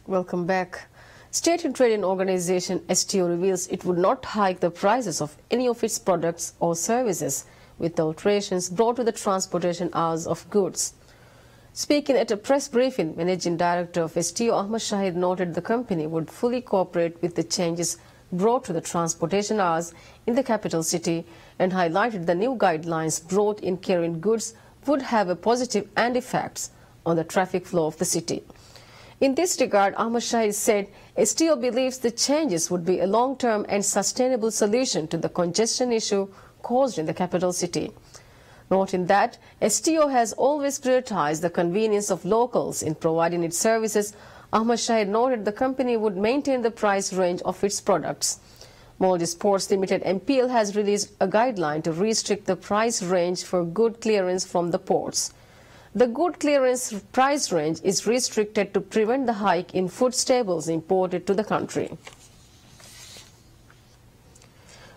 Welcome back. State and Trading Organization STO reveals it would not hike the prices of any of its products or services with the alterations brought to the transportation hours of goods. Speaking at a press briefing, Managing Director of STO Ahmad Shahid noted the company would fully cooperate with the changes brought to the transportation hours in the capital city and highlighted the new guidelines brought in carrying goods would have a positive and effects on the traffic flow of the city. In this regard, Ahmad Shahid said STO believes the changes would be a long-term and sustainable solution to the congestion issue caused in the capital city. Noting that STO has always prioritized the convenience of locals in providing its services, Ahmad Shahid noted the company would maintain the price range of its products. Maldives Ports Limited MPL has released a guideline to restrict the price range for good clearance from the ports. The good clearance price range is restricted to prevent the hike in food staples imported to the country.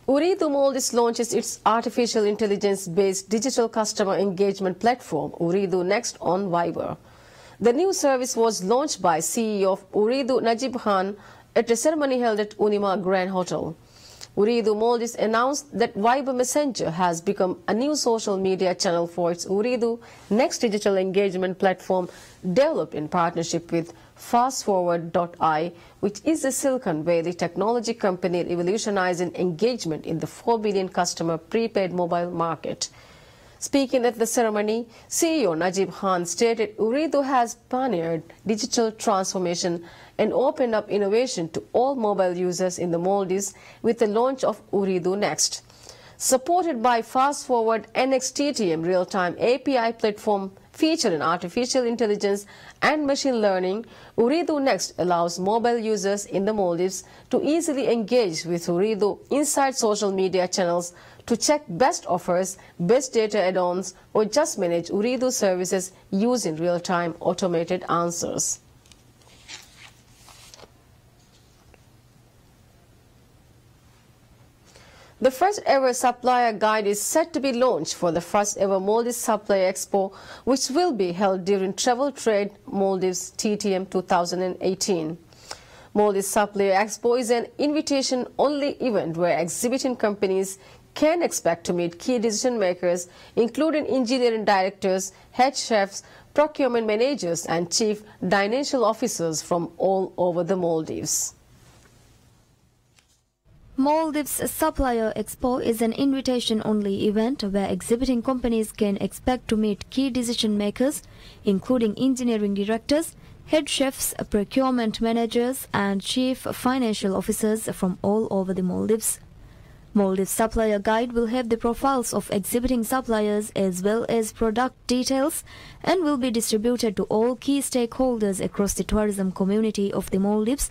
Ooredoo Maldives launches its artificial intelligence-based digital customer engagement platform, Ooredoo Next, on Viber. The new service was launched by CEO of Ooredoo Najib Khan at a ceremony held at Unima Grand Hotel. Ooredoo Maldives announced that Viber Messenger has become a new social media channel for its Ooredoo Next digital engagement platform developed in partnership with FastForward.ai, which is a Silicon Valley technology company revolutionizing engagement in the 4 billion customer prepaid mobile market. Speaking at the ceremony, CEO Najib Khan stated Ooredoo has pioneered digital transformation and opened up innovation to all mobile users in the Maldives with the launch of Ooredoo Next. Supported by Fast Forward NXTTM real-time API platform featuring artificial intelligence and machine learning, Ooredoo Next allows mobile users in the Maldives to easily engage with Ooredoo inside social media channels to check best offers, best data add-ons, or just manage Ooredoo services using real-time automated answers. The first ever supplier guide is set to be launched for the first ever Maldives Supplier Expo, which will be held during Travel Trade Maldives TTM 2018. Maldives Supplier Expo is an invitation-only event where exhibiting companies can expect to meet key decision makers, including engineering directors, head chefs, procurement managers, and chief financial officers from all over the Maldives. Maldives Supplier Expo is an invitation-only event where exhibiting companies can expect to meet key decision makers, including engineering directors, head chefs, procurement managers, and chief financial officers from all over the Maldives. Maldives Supplier Guide will have the profiles of exhibiting suppliers as well as product details and will be distributed to all key stakeholders across the tourism community of the Maldives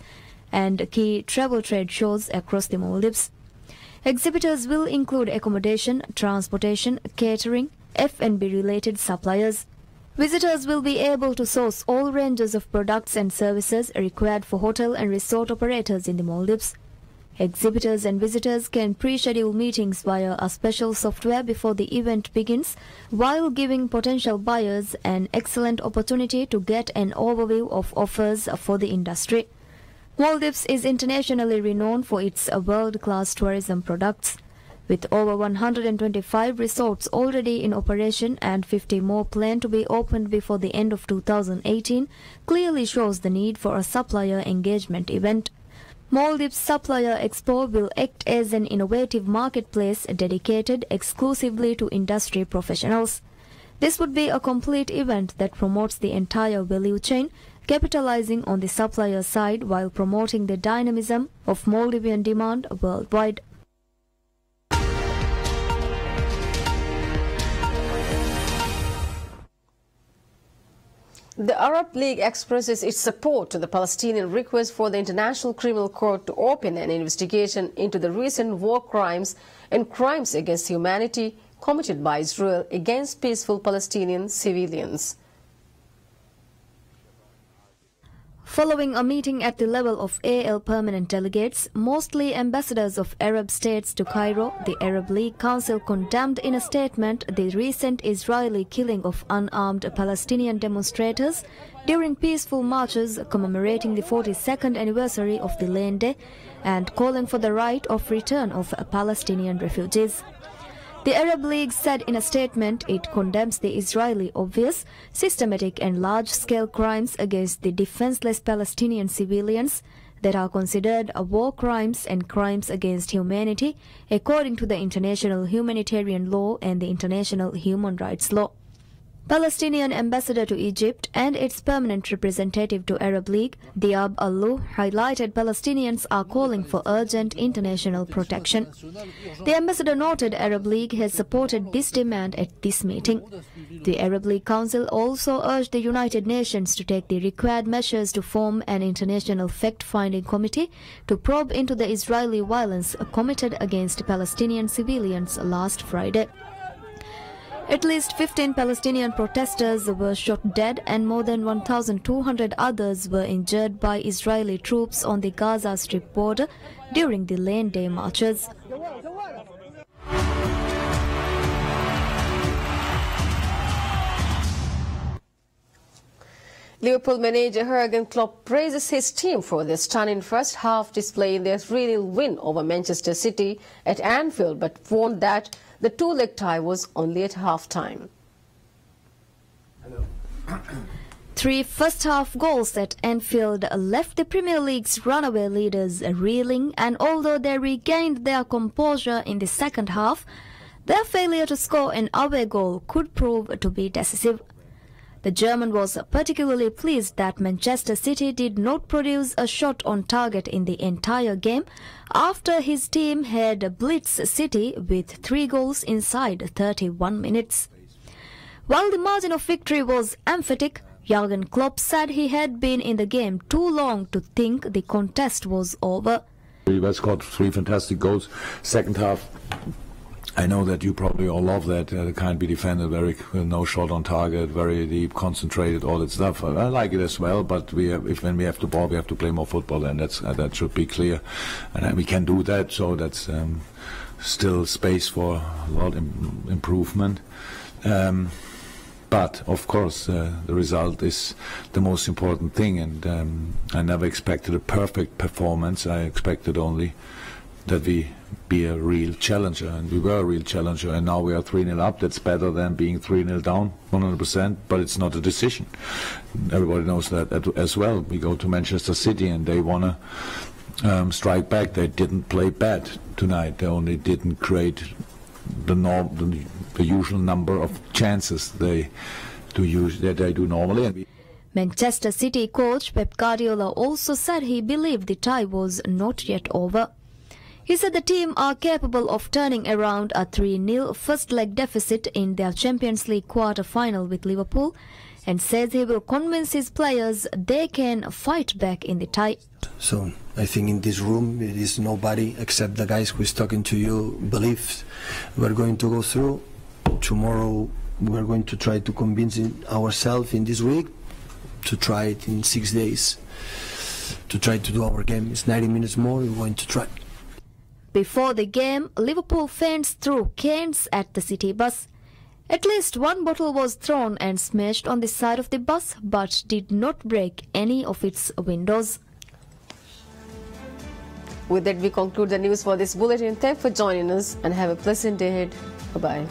and key travel trade shows across the Maldives. Exhibitors will include accommodation, transportation, catering, F&B related suppliers. Visitors will be able to source all ranges of products and services required for hotel and resort operators in the Maldives. Exhibitors and visitors can pre-schedule meetings via a special software before the event begins, while giving potential buyers an excellent opportunity to get an overview of offers for the industry. Maldives is internationally renowned for its world-class tourism products. With over 125 resorts already in operation and 50 more planned to be opened before the end of 2018, clearly shows the need for a supplier engagement event. Maldives Supplier Expo will act as an innovative marketplace dedicated exclusively to industry professionals. This would be a complete event that promotes the entire value chain, capitalizing on the supplier side while promoting the dynamism of Maldivian demand worldwide. The Arab League expresses its support to the Palestinian request for the International Criminal Court to open an investigation into the recent war crimes and crimes against humanity committed by Israel against peaceful Palestinian civilians. Following a meeting at the level of AL permanent delegates, mostly ambassadors of Arab states to Cairo, the Arab League Council condemned in a statement the recent Israeli killing of unarmed Palestinian demonstrators during peaceful marches commemorating the 42nd anniversary of the Land Day and calling for the right of return of Palestinian refugees. The Arab League said in a statement it condemns the Israeli obvious, systematic and large-scale crimes against the defenseless Palestinian civilians that are considered war crimes and crimes against humanity according to the international humanitarian law and the international human rights law. Palestinian ambassador to Egypt and its permanent representative to Arab League, Diab Alou, highlighted Palestinians are calling for urgent international protection. The ambassador noted Arab League has supported this demand at this meeting. The Arab League Council also urged the United Nations to take the required measures to form an international fact-finding committee to probe into the Israeli violence committed against Palestinian civilians last Friday. At least 15 Palestinian protesters were shot dead and more than 1,200 others were injured by Israeli troops on the Gaza Strip border during the Land Day marches. Liverpool manager Jurgen Klopp praises his team for their stunning first-half display in their 3-0 win over Manchester City at Anfield, but warned that the two-leg tie was only at half-time. Three first-half goals at Anfield left the Premier League's runaway leaders reeling, and although they regained their composure in the second half, their failure to score an away goal could prove to be decisive. The German was particularly pleased that Manchester City did not produce a shot on target in the entire game after his team had blitzed City with 3 goals inside 31 minutes. While the margin of victory was emphatic, Jurgen Klopp said he had been in the game too long to think the contest was over. We scored 3 fantastic goals. Second half, I know that you probably all love that. Can't be defended, very no shot on target, very deep, concentrated, all that stuff. I like it as well, but when we have the ball, we have to play more football, and that should be clear. And we can do that, so that's still space for a lot of improvement. But of course, the result is the most important thing, and I never expected a perfect performance. I expected only that we be a real challenger, and we were a real challenger, and now we are 3-0 up. That's better than being 3-0 down 100%, but it's not a decision. Everybody knows that as well. We go to Manchester City and they want to strike back. They didn't play bad tonight. They only didn't create the usual number of chances they do normally. Manchester City coach Pep Guardiola also said he believed the tie was not yet over. He said the team are capable of turning around a 3-0 first-leg deficit in their Champions League quarter-final with Liverpool, and says he will convince his players they can fight back in the tie. So I think in this room it is nobody except the guys who is talking to you believes we're going to go through. Tomorrow we're going to try to convince ourselves in this week, to try it in 6 days, to try to do our game. It's 90 minutes more, we're going to try. Before the game, Liverpool fans threw cans at the City bus. At least one bottle was thrown and smashed on the side of the bus, but did not break any of its windows. With that, we conclude the news for this bulletin. Thanks for joining us and have a pleasant day ahead. Bye-bye.